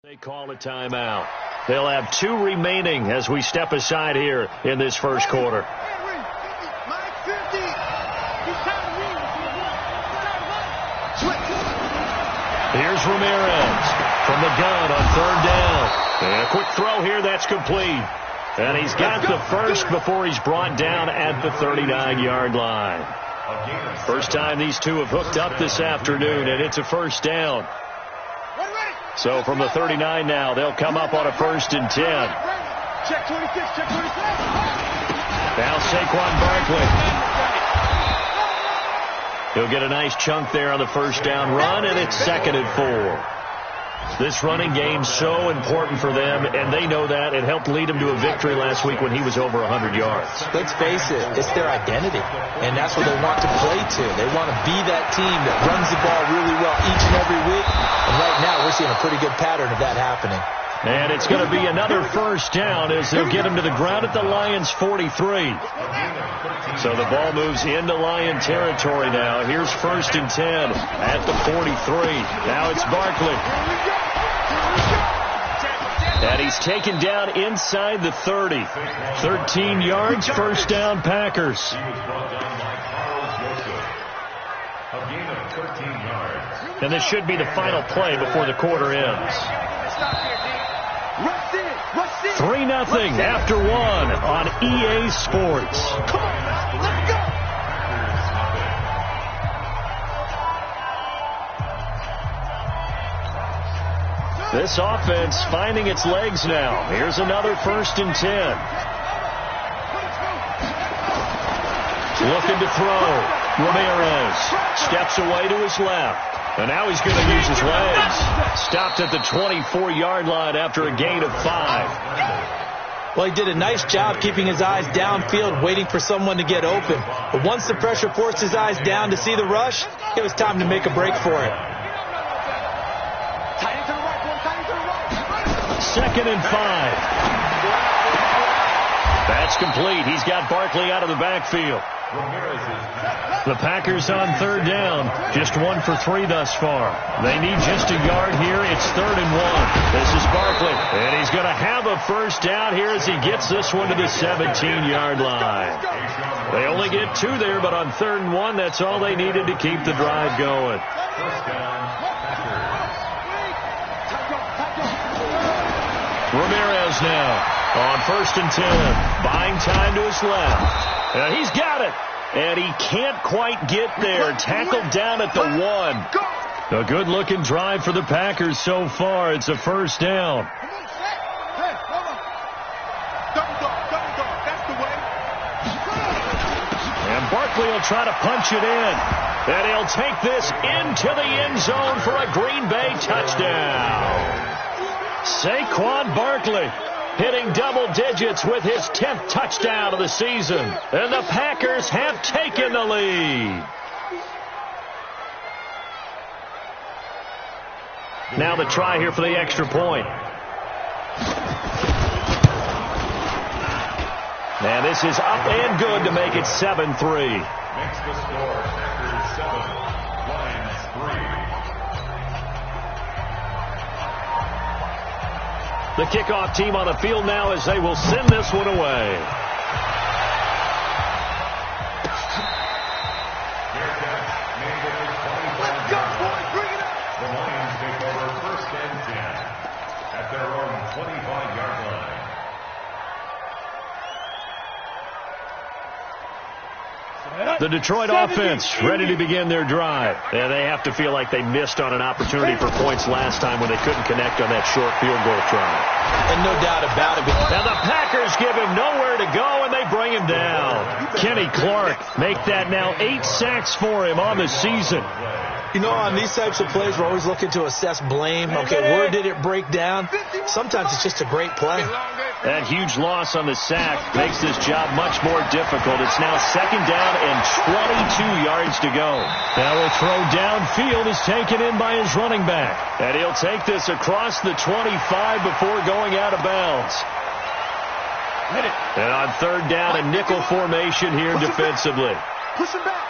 They call a timeout. They'll have 2 remaining as we step aside here in this first quarter. Here's Ramirez from the gun on 3rd down. And a quick throw here, that's complete. And he's got the first before he's brought down at the 39-yard line. First time these two have hooked up this afternoon, and it's a first down. So from the 39 now, they'll come up on a 1st and 10. Check 26, check 26. Now Saquon Barkley. He'll get a nice chunk there on the first down run, and it's 2nd and 4. This running game's so important for them, and they know that. It helped lead him to a victory last week when he was over 100 yards. Let's face it, it's their identity, and that's what they want to play to. They want to be that team that runs the ball really well each and every week, and right now we're seeing a pretty good pattern of that happening. And it's going to be another first down as they'll get him to the ground at the Lions' 43. So the ball moves into Lion territory now. Here's 1st and 10 at the 43. Now it's Barkley. And he's taken down inside the 30. 13 yards, first down, Packers. And this should be the final play before the quarter ends. 3-0 after 1 on EA Sports. Come on, man. Let's go. This offense finding its legs now. Here's another 1st and 10. Looking to throw. Ramirez steps away to his left. And now he's going to use his legs. Stopped at the 24-yard line after a gain of 5. Well, he did a nice job keeping his eyes downfield, waiting for someone to get open. But once the pressure forced his eyes down to see the rush, it was time to make a break for it. 2nd and 5. That's complete. He's got Barkley out of the backfield. The Packers on 3rd down. Just 1 for 3 thus far. They need just a yard here. It's 3rd and 1. This is Barkley. And he's going to have a first down here as he gets this one to the 17-yard line. They only get 2 there, but on 3rd and 1, that's all they needed to keep the drive going. Ramirez now on 1st and 10. Buying time to his left. And he's got it. And he can't quite get there. Tackled down at the 1. A good-looking drive for the Packers so far. It's a first down. And Barkley will try to punch it in. And he'll take this into the end zone for a Green Bay touchdown. Saquon Barkley hitting double digits with his 10th touchdown of the season. And the Packers have taken the lead. Now the try here for the extra point. And this is up and good to make it 7-3. Makes the score Packers 7, Lions 3. The kickoff team on the field now as they will send this one away. Let's go, boys. Bring it up. The Lions take over 1st and 10 at their own 25-yard line. The Detroit offense ready to begin their drive. And they have to feel like they missed on an opportunity for points last time when they couldn't connect on that short field goal try. And no doubt about it. And the Packers give him nowhere to go, and they bring him down. Kenny Clark make that now 8 sacks for him on the season. You know, on these types of plays, we're always looking to assess blame. Okay, where did it break down? Sometimes it's just a great play. That huge loss on the sack makes this job much more difficult. It's now 2nd down and 22 yards to go. Now a throw downfield is taken in by his running back. And he'll take this across the 25 before going out of bounds. And on 3rd down, a nickel formation here defensively. Push him back.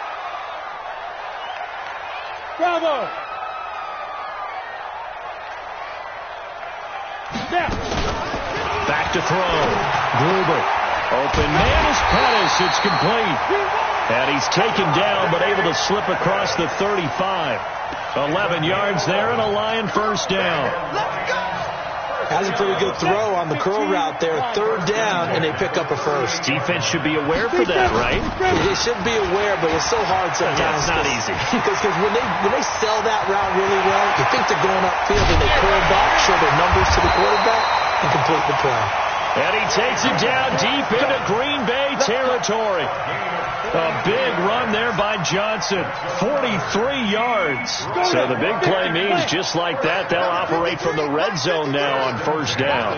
Bravo. throw. Gruber. Open man is Pettis. It's complete. And he's taken down, but able to slip across the 35. 11 yards there and a Lion first down. Has a pretty good throw on the curl route there. Third down, and they pick up a first. Defense should be aware for that, right? They should be aware, but it's so hard sometimes. Yeah, it's not easy. Because when they sell that route really well, you think they're going upfield, and they curl back, show their numbers to the quarterback, and complete the play. And he takes it down deep into Green Bay territory. A big run there by Johnson. 43 yards. So the big play means just like that, they'll operate from the red zone now on first down.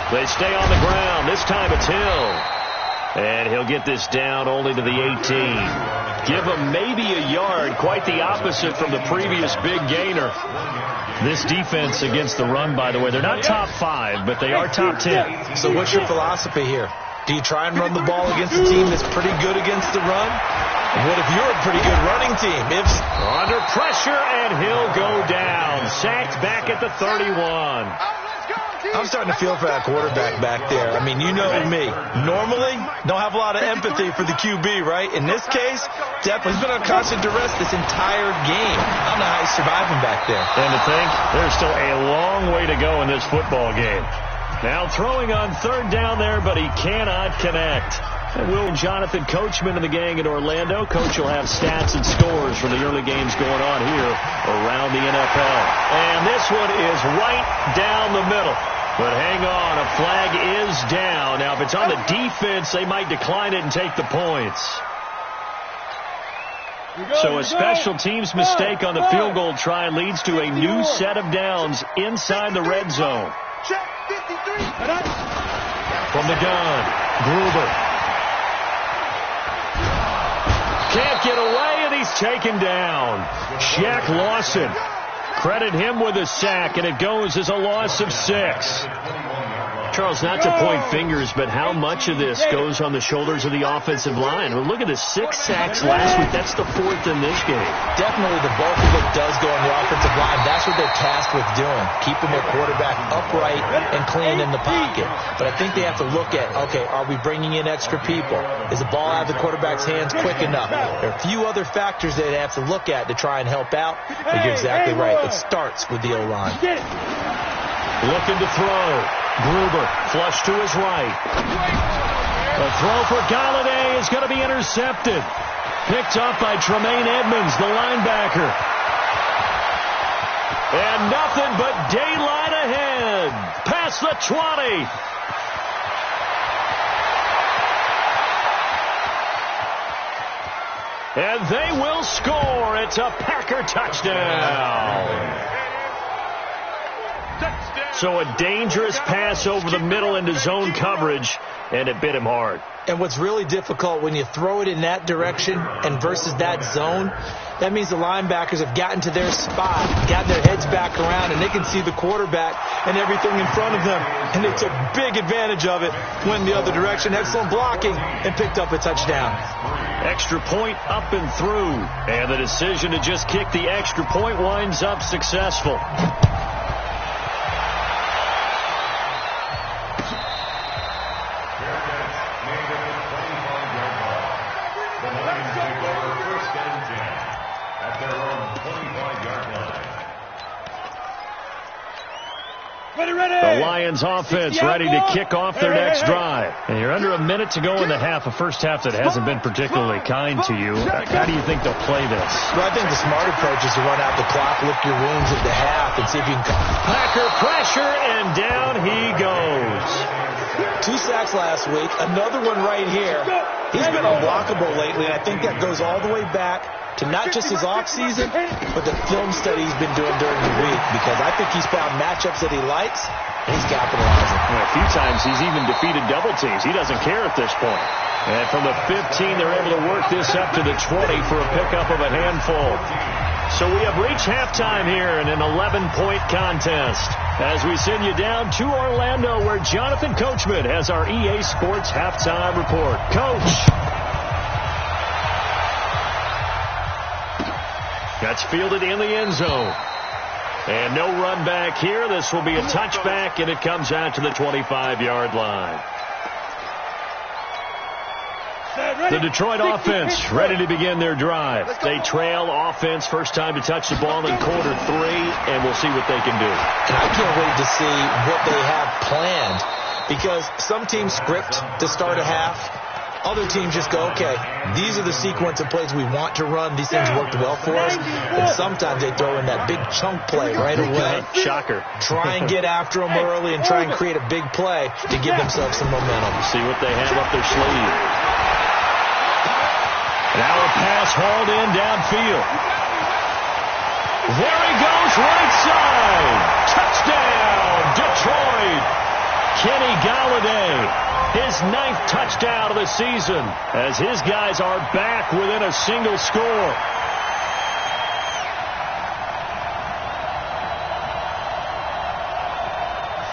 They stay on the ground. This time it's Hill. And he'll get this down only to the 18. Give him maybe a yard. Quite the opposite from the previous big gainer. This defense against the run, by the way, they're not top 5, but they are top 10. So what's your philosophy here? Do you try and run the ball against a team that's pretty good against the run? And what if you're a pretty good running team? Under pressure, and he'll go down. Sacked back at the 31. I'm starting to feel for that quarterback back there. I mean, you know me. Normally, don't have a lot of empathy for the QB, right? In this case, definitely he's been on constant duress this entire game. I don't know how he's surviving back there. And to think, there's still a long way to go in this football game. Now throwing on third down there, but he cannot connect. And Will Jonathan Coachman and the gang in Orlando. Coach will have stats and scores from the early games going on here around the NFL. And this one is right down the middle. But hang on, a flag is down. Now, if it's on the defense, they might decline it and take the points. So a special teams mistake on the field goal try leads to a new set of downs inside the red zone. From the gun, Gruber. Can't get away, and he's taken down. Shaq Lawson. Credit him with a sack, and it goes as a loss of 6. Charles, not to point fingers, but how much of this goes on the shoulders of the offensive line? Well, look at the 6 sacks last week. That's the 4th in this game. Definitely the bulk of it does go on the offensive line. That's what they're tasked with doing, keeping their quarterback upright and clean in the pocket. But I think they have to look at, okay, are we bringing in extra people? Is the ball out of the quarterback's hands quick enough? There are a few other factors that they have to look at to try and help out. But you're exactly right. It starts with the O-line. Looking to throw. Gruber, flush to his right. The throw for Galladay is going to be intercepted. Picked up by Tremaine Edmonds, the linebacker. And nothing but daylight ahead. Past the 20. And they will score. It's a Packer touchdown. So a dangerous pass over the middle into zone coverage, and it bit him hard. And what's really difficult when you throw it in that direction and versus that zone, that means the linebackers have gotten to their spot, gotten their heads back around, and they can see the quarterback and everything in front of them. And they took big advantage of it, went the other direction, excellent blocking, and picked up a touchdown. Extra point up and through. And the decision to just kick the extra point winds up successful. The Lions offense ready to kick off their next drive. And you're under a minute to go in the half, a first half that hasn't been particularly kind to you. How do you think they'll play this? Well, I think the smart approach is to run out the clock, lick your wounds at the half, and see if you can... Packer pressure, and down he goes. 2 sacks last week, another one right here. He's been unblockable lately, and I think that goes all the way back to not just his offseason, but the film study he's been doing during the week, because I think he's found matchups that he likes, and he's capitalizing. A few times he's even defeated double teams. He doesn't care at this point. And from the 15, they're able to work this up to the 20 for a pickup of a handful. So we have reached halftime here in an 11-point contest as we send you down to Orlando, where Jonathan Coachman has our EA Sports halftime report. Coach. That's fielded in the end zone. And no run back here. This will be a touchback, and it comes out to the 25-yard line. The Detroit offense ready to begin their drive. They trail offense first time to touch the ball in quarter 3, and we'll see what they can do. And I can't wait to see what they have planned, because some teams script to start a half. Other teams just go, okay, these are the sequence of plays we want to run. These things worked well for us. And sometimes they throw in that big chunk play right away. Shocker. Try and get after them early and try and create a big play to give themselves some momentum. See what they have up their sleeve. Now a pass hauled in downfield. There he goes, right side. Touchdown, Detroit. Kenny Golladay. His 9th touchdown of the season as his guys are back within a single score.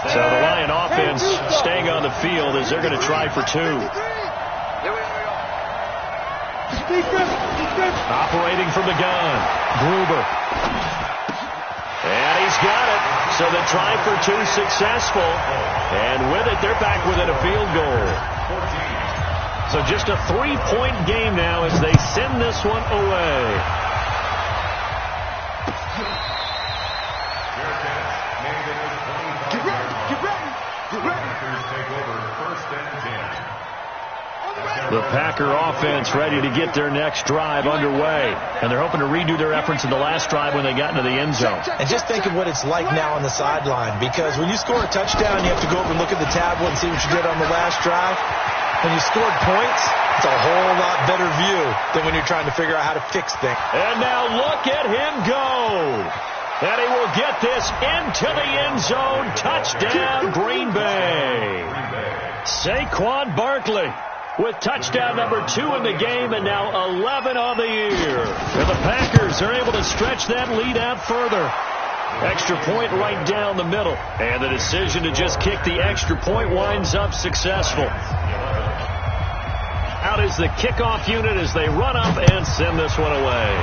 So the Lion offense staying on the field as they're going to try for 2. Operating from the gun, Gruber. And he's got it. So the try for 2 successful. And with it, they're back within a field goal. So just a 3-point game now as they send this one away. Get ready. Take over first and 10. The Packer offense ready to get their next drive underway. And they're hoping to redo their efforts in the last drive when they got into the end zone. And just think of what it's like now on the sideline, because when you score a touchdown, you have to go over and look at the tablet and see what you did on the last drive. When you scored points, it's a whole lot better view than when you're trying to figure out how to fix things. And now look at him go. And he will get this into the end zone. Touchdown, Green Bay. Saquon Barkley with touchdown number 2 in the game, and now 11 on the year. And the Packers are able to stretch that lead out further. Extra point right down the middle. And the decision to just kick the extra point winds up successful. Out is the kickoff unit as they run up and send this one away.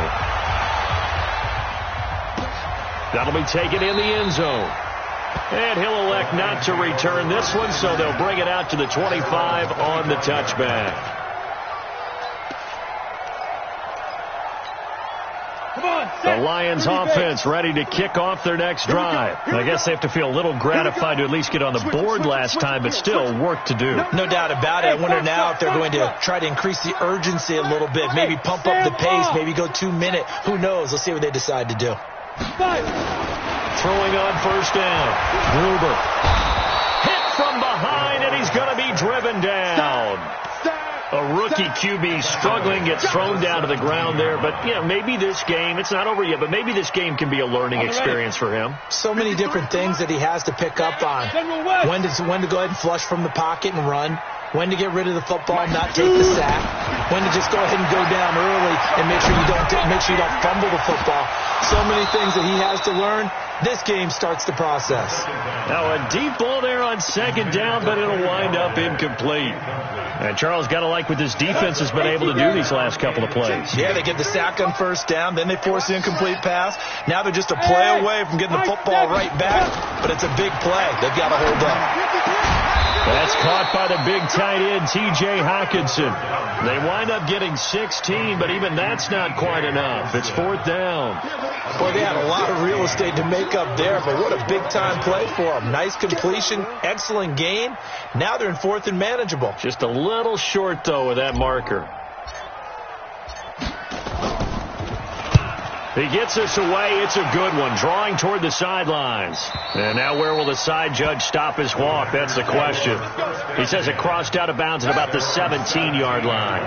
That'll be taken in the end zone. And he'll elect not to return this one, so they'll bring it out to the 25 on the touchback. The Lions offense ready to kick off their next drive. I guess they have to feel a little gratified to at least get on the board last time, but still work to do. No doubt about it. I wonder now if they're going to try to increase the urgency a little bit, maybe pump up the pace, maybe go 2 minute. Who knows? Let's see what they decide to do. Throwing on first down. Gruber. Hit from behind, and he's going to be driven down. A rookie QB struggling, gets thrown down to the ground there. But, maybe this game, it's not over yet, but maybe this game can be a learning experience for him. So many different things that he has to pick up on. When to go ahead and flush from the pocket and run. When to get rid of the football and not take the sack. When to just go ahead and go down early and make sure you don't fumble the football. So many things that he has to learn. This game starts the process. Now a deep ball there on second down, but it'll wind up incomplete. And Charles, got to like what this defense has been able to do these last couple of plays. Yeah, they get the sack on first down, then they force the incomplete pass. Now they're just a play away from getting the football right back, but it's a big play. They've got to hold up. That's caught by the big tight end, T.J. Hockenson. They wind up getting 16, but even that's not quite enough. It's fourth down. Boy, they had a lot of real estate to make up there, but what a big-time play for them. Nice completion, excellent game. Now they're in fourth and manageable. Just a little short, though, with that marker. He gets us away. It's a good one. Drawing toward the sidelines. And now where will the side judge stop his walk? That's the question. He says it crossed out of bounds at about the 17-yard line.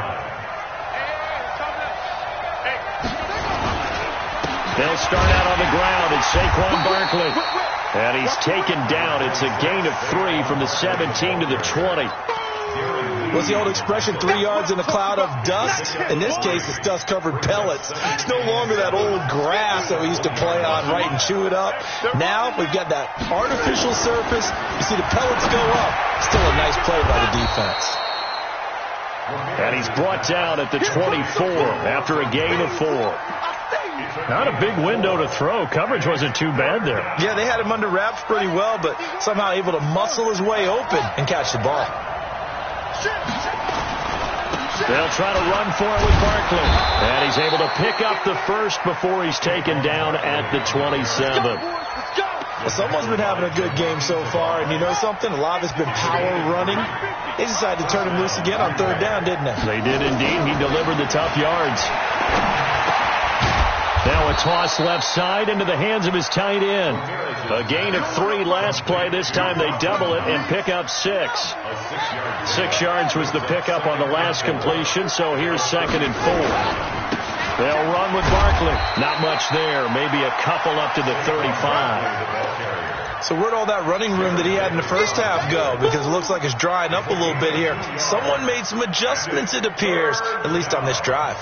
They'll start out on the ground. It's Saquon Barkley. And he's taken down. It's a gain of 3 from the 17 to the 20. What's the old expression, 3 yards in a cloud of dust? In this case, it's dust-covered pellets. It's no longer that old grass that we used to play on, right, and chew it up. Now we've got that artificial surface. You see the pellets go up. Still a nice play by the defense. And he's brought down at the 24 after a gain of 4. Not a big window to throw. Coverage wasn't too bad there. Yeah, they had him under wraps pretty well, but somehow able to muscle his way open and catch the ball. They'll try to run for it with Barkley. And he's able to pick up the first before he's taken down at the 27. Well, someone's been having a good game so far, and you know something? A lot of it's been power running. They decided to turn him loose again on third down, didn't they? They did indeed. He delivered the tough yards. Now a toss left side into the hands of his tight end. A gain of 3 last play. This time they double it and pick up 6. 6 yards was the pickup on the last completion, so here's 2nd and 4. They'll run with Barkley. Not much there. Maybe a couple up to the 35. So where'd all that running room that he had in the first half go? Because it looks like it's drying up a little bit here. Someone made some adjustments, it appears, at least on this drive.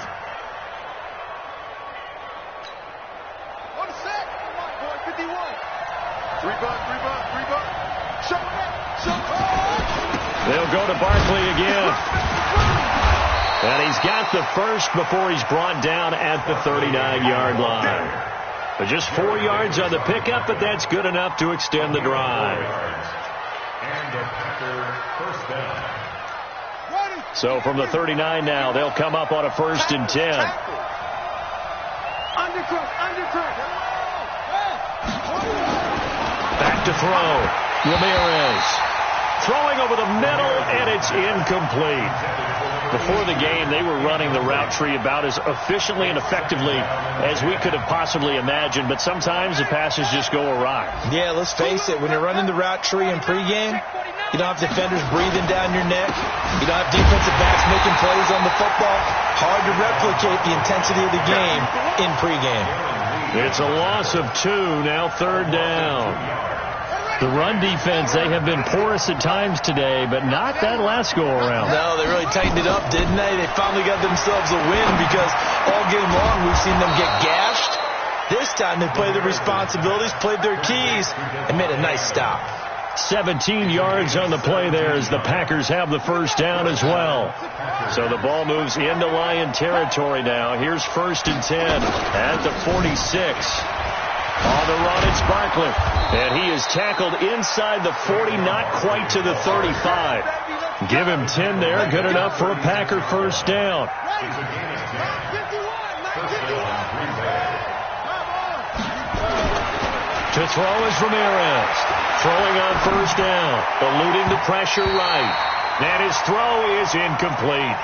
They'll go to Barkley again. And he's got the first before he's brought down at the 39-yard line. But just 4 yards on the pickup, but that's good enough to extend the drive. So from the 39 now, they'll come up on a 1st and 10. Back to throw. Ramirez. Throwing over the middle, and it's incomplete. Before the game, they were running the route tree about as efficiently and effectively as we could have possibly imagined, but sometimes the passes just go awry. Yeah, let's face it. When you're running the route tree in pregame, you don't have defenders breathing down your neck. You don't have defensive backs making plays on the football. Hard to replicate the intensity of the game in pregame. It's a loss of 2, now 3rd down. The run defense, they have been porous at times today, but not that last go-around. No, they really tightened it up, didn't they? They finally got themselves a win because all game long we've seen them get gashed. This time they played their responsibilities, played their keys, and made a nice stop. 17 yards on the play there as the Packers have the first down as well. So the ball moves into Lion territory now. Here's 1st and 10 at the 46. On the run, it's Barkley. And he is tackled inside the 40, not quite to the 35. Give him 10 there, good enough for a Packer first down. To throw is Ramirez. Throwing on 1st down. Eluding the pressure right. And his throw is incomplete.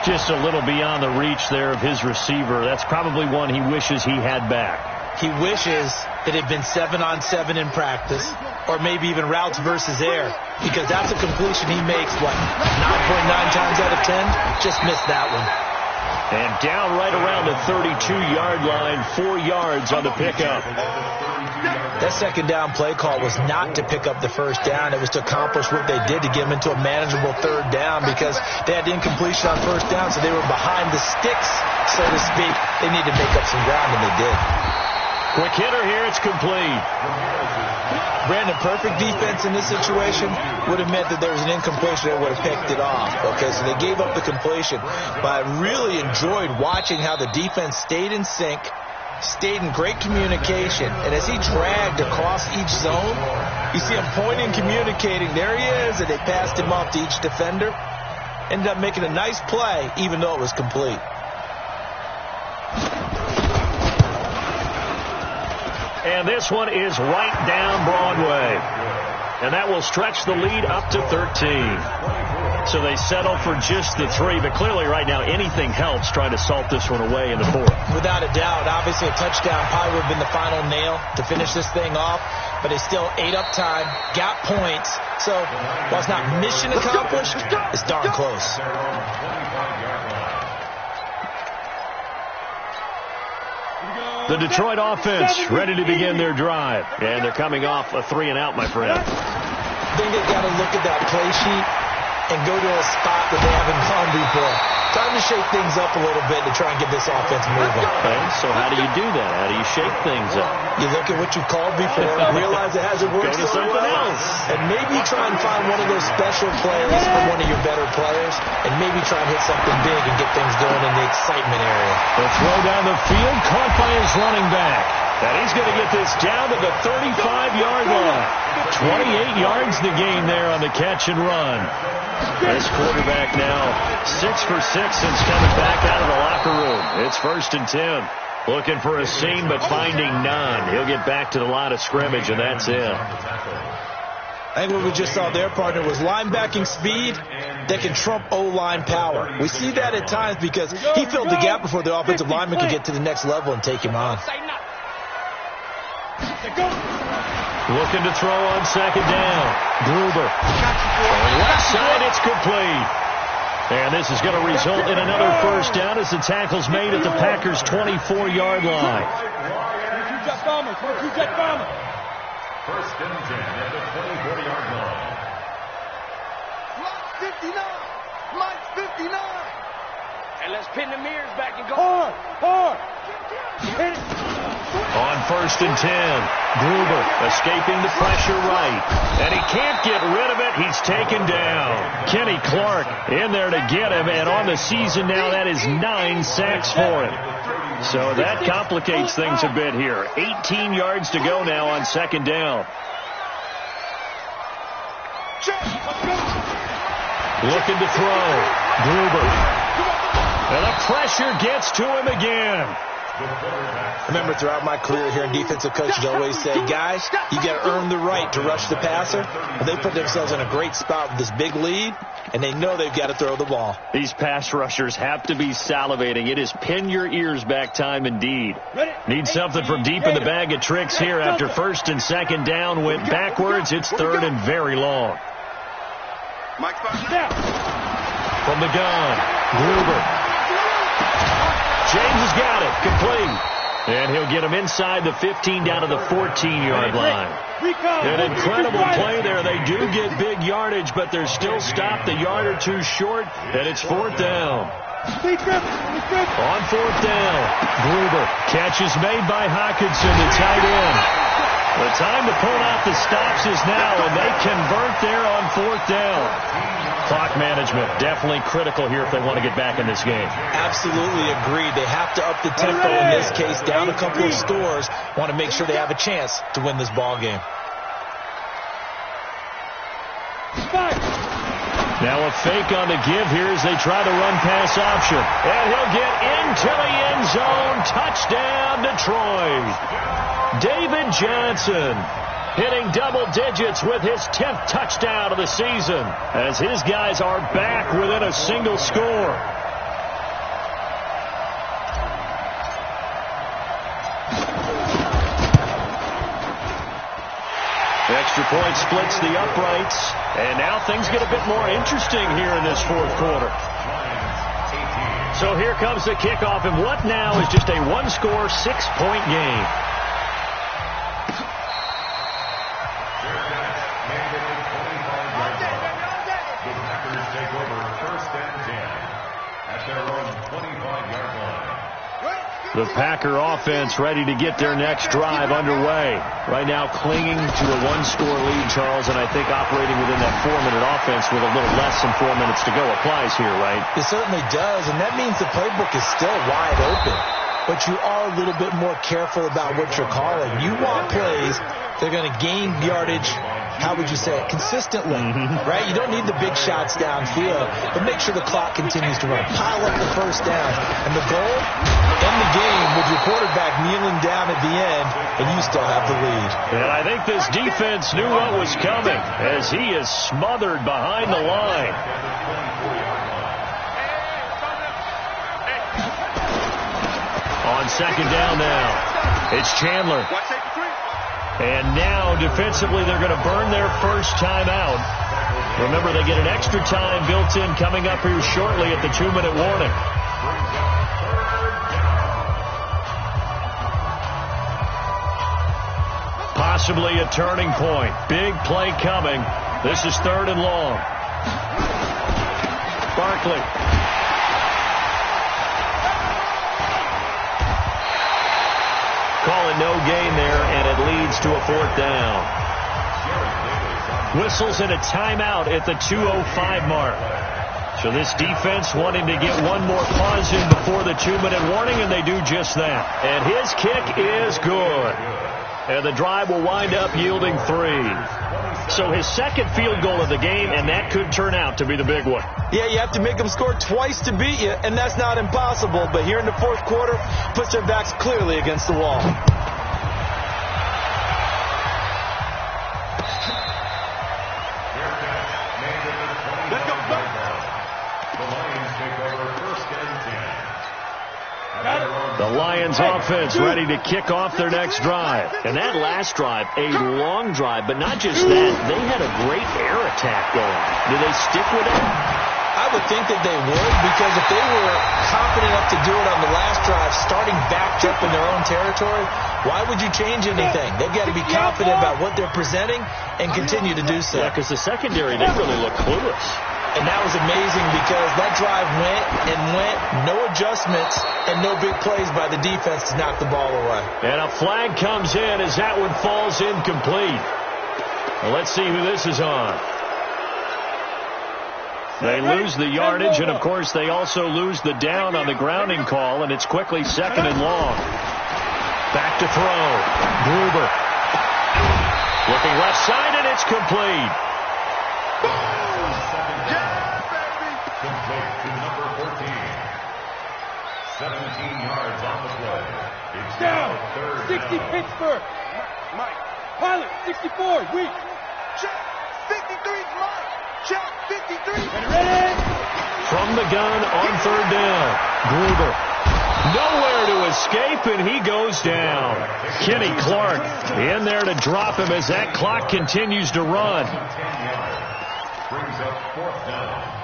Just a little beyond the reach there of his receiver. That's probably one he wishes he had back. He wishes it had been 7-on-7 in practice, or maybe even routes versus air, because that's a completion he makes, 9.9 times out of 10? Just missed that one. And down right around the 32-yard line, 4 yards on the pickup. That 2nd down play call was not to pick up the first down. It was to accomplish what they did to get them into a manageable 3rd down because they had incompletion on 1st down, so they were behind the sticks, so to speak. They needed to make up some ground, and they did. Quick hitter here, it's complete. Brandon, perfect defense in this situation would have meant that there was an incompletion that would have picked it off. Okay, so they gave up the completion. But I really enjoyed watching how the defense stayed in sync, stayed in great communication. And as he dragged across each zone, you see him pointing, communicating. There he is, and they passed him off to each defender. Ended up making a nice play, even though it was complete. And this one is right down Broadway. And that will stretch the lead up to 13. So they settle for just the 3. But clearly right now anything helps trying to salt this one away in the 4th. Without a doubt. Obviously a touchdown probably would have been the final nail to finish this thing off. But they still ate up time, got points. So while it's not mission accomplished, it's darn close. The Detroit offense ready to begin their drive. And they're coming off a 3-and-out, my friend. I think they've got to look at that play sheet and go to a spot that they haven't gone before. Time to shake things up a little bit to try and get this offense moving. Okay, so how do you do that? How do you shake things up? You look at what you called before, realize it hasn't worked Go to so something well, else. and maybe try and find one of those special plays from one of your better players, and maybe try and hit something big and get things going in the excitement area. The throw down the field, caught by his running back. And he's going to get this down to the 35-yard line. 28 yards the gain there on the catch and run. This quarterback now 6 for 6 since coming back out of the locker room. It's 1st and 10. Looking for a seam, but finding none. He'll get back to the line of scrimmage, and that's it. I think what we just saw there, partner, was linebacking speed that can trump O-line power. We see that at times because he filled the gap before the offensive lineman could get to the next level and take him on. Looking to throw on 2nd down. Gruber. Left side, it's complete. And this is going to result in another 1st down as the tackle's made at the Packers' 24-yard line. 1st and 10 at the 24-yard line. Mike 59. Mike 59. And let's pin the mirrors back and go. Hard. On 1st and 10, Gruber escaping the pressure right. And he can't get rid of it. He's taken down. Kenny Clark in there to get him. And on the season now, that is 9 sacks for him. So that complicates things a bit here. 18 yards to go now on 2nd down. Looking to throw. Gruber. And the pressure gets to him again. Remember, throughout my career here in defensive coaches always say, guys, you got to earn the right to rush the passer. Well, they put themselves in a great spot with this big lead, and they know they've got to throw the ball. These pass rushers have to be salivating. It is pin your ears back time indeed. Need something from deep in the bag of tricks here after 1st and 2nd down. Went backwards. It's 3rd and very long. From the gun, Gruber. James has got it. Complete. And he'll get him inside the 15 down to the 14-yard line. An incredible play there. They do get big yardage, but they're still stopped a yard or two short, and it's 4th down. On 4th down, Gruber. Catch is made by Hawkinson, the tight end. The time to pull out the stops is now, and they convert there on 4th down. Clock management definitely critical here if they want to get back in this game. Absolutely agreed. They have to up the tempo in this case, down a couple of scores. Want to make sure they have a chance to win this ball game. Now a fake on the give here as they try to run pass option. And he'll get into the end zone. Touchdown, Detroit. David Johnson hitting double digits with his 10th touchdown of the season as his guys are back within a single score. Extra point splits the uprights, and now things get a bit more interesting here in this 4th quarter. So here comes the kickoff, and what now is just a one-score, 6-point game. The Packer offense ready to get their next drive underway. Right now clinging to a one-score lead, Charles, and I think operating within that 4-minute offense with a little less than 4 minutes to go applies here, right? It certainly does, and that means the playbook is still wide open. But you are a little bit more careful about what you're calling. You want plays that are going to gain yardage, how would you say it, consistently, right? You don't need the big shots downfield, but make sure the clock continues to run. Pile up the 1st down. And the goal, end the game with your quarterback kneeling down at the end, and you still have the lead. And I think this defense knew what was coming as he is smothered behind the line. On 2nd down now, it's Chandler. And now, defensively, they're going to burn their first time out. Remember, they get an extra time built in coming up here shortly at the 2-minute warning. Possibly a turning point. Big play coming. This is 3rd and long. Barkley. Call it no gain there, and it leads to a 4th down. Whistles and a timeout at the 2:05 mark. So this defense wanting to get one more pause in before the 2-minute warning, and they do just that. And his kick is good. And the drive will wind up yielding 3. So his second field goal of the game, and that could turn out to be the big one. Yeah, you have to make them score twice to beat you, and that's not impossible. But here in the 4th quarter, puts their backs clearly against the wall. The Lions offense ready to kick off their next drive. And that last drive, a long drive, but not just that, they had a great air attack going. Do they stick with it? I would think that they would, because if they were confident enough to do it on the last drive, starting backed up in their own territory, why would you change anything? They've got to be confident about what they're presenting and continue to do so. Yeah, because the secondary, they really look clueless. And that was amazing because that drive went and went, no adjustments, and no big plays by the defense to knock the ball away. And a flag comes in as that one falls incomplete. Well, let's see who this is on. They lose the yardage, and of course they also lose the down on the grounding call, and it's quickly 2nd and long. Back to throw. Gruber. Looking left side, and it's complete. Complete to number 14. 17 yards on the play. It's Down. now 3rd 60 down. Pittsburgh. Mike. Pilot, 64. Weak. Check. 53's Mike. Check. 53. Ready? From the gun on 3rd down. Gruber. Nowhere to escape, and he goes down. Kenny Clark in there to drop him as that clock continues to run. 10 yards. Brings up 4th down.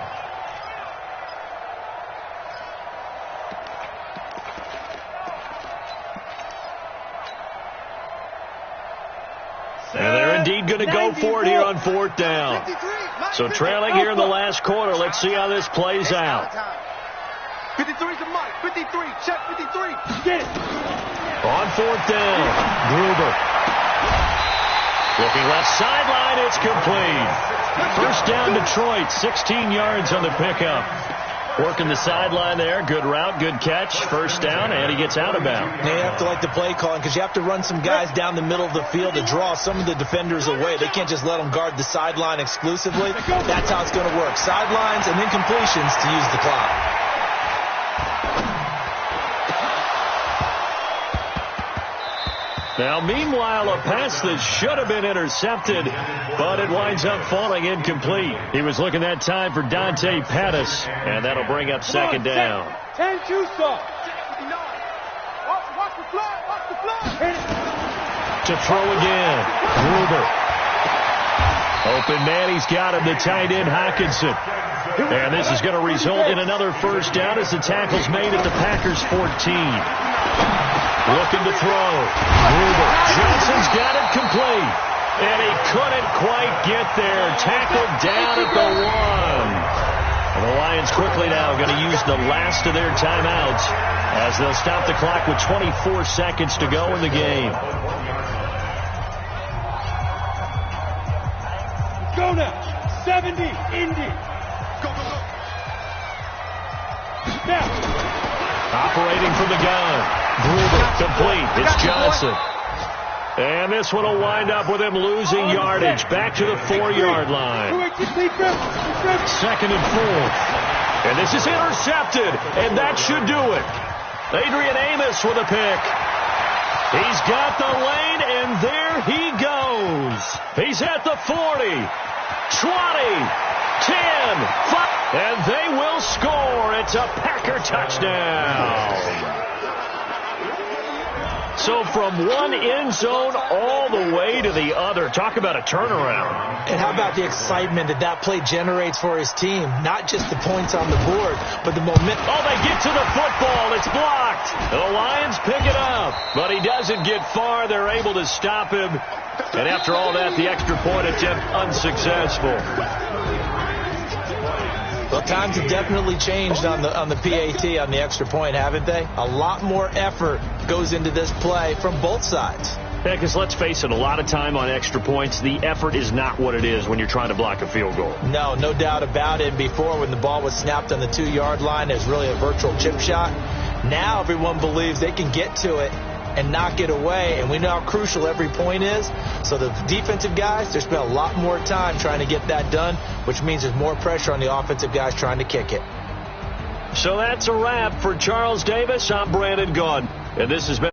And they're indeed going to go for it here on 4th down. So trailing here in the last quarter. Let's see how this plays out. 53's a Mike. 53. Check 53. Get it. On 4th down, Gruber. Looking left sideline, it's complete. 1st down Detroit, 16 yards on the pickup. Working the sideline there. Good route, good catch. 1st down, and he gets out of bounds. They have to like the play calling because you have to run some guys down the middle of the field to draw some of the defenders away. They can't just let them guard the sideline exclusively. That's how it's going to work. Sidelines and then completions to use the clock. Now, meanwhile, a pass that should have been intercepted, but it winds up falling incomplete. He was looking that time for Dante Pettis, and that'll bring up 2nd down. 10 Tucson. Watch the fly. Watch the fly. To throw again, Gruber. Open man, he's got him, the tight end Hawkinson. And this is going to result in another 1st down as the tackle's made at the Packers' 14. Looking to throw. Gruber. Johnson's got it complete. And he couldn't quite get there. Tackled down at the 1. And the Lions quickly now going to use the last of their timeouts as they'll stop the clock with 24 seconds to go in the game. Go now. 70. Indy. Go, go, go. Now. Operating from the gun. Gruber, complete. It's Johnson. And this one will wind up with him losing yardage back to the 4-yard line. 2nd and 4th. And this is intercepted, and that should do it. Adrian Amos with a pick. He's got the lane, and there he goes. He's at the 40, 20, 10, 5, and they will score. It's a Packer touchdown. So from one end zone all the way to the other. Talk about a turnaround. And how about the excitement that that play generates for his team? Not just the points on the board, but the momentum. Oh, they get to the football. It's blocked. The Lions pick it up, but he doesn't get far. They're able to stop him. And after all that, the extra point attempt unsuccessful. Well, times have definitely changed on the PAT, on the extra point, haven't they? A lot more effort goes into this play from both sides. Yeah, because let's face it, a lot of time on extra points, the effort is not what it is when you're trying to block a field goal. No doubt about it. Before, when the ball was snapped on the 2-yard line, there's really a virtual chip shot. Now everyone believes they can get to it and knock it away, and we know how crucial every point is. So the defensive guys, they spent a lot more time trying to get that done, which means there's more pressure on the offensive guys trying to kick it. So that's a wrap for Charles Davis. I'm Brandon Gaudin, and this has been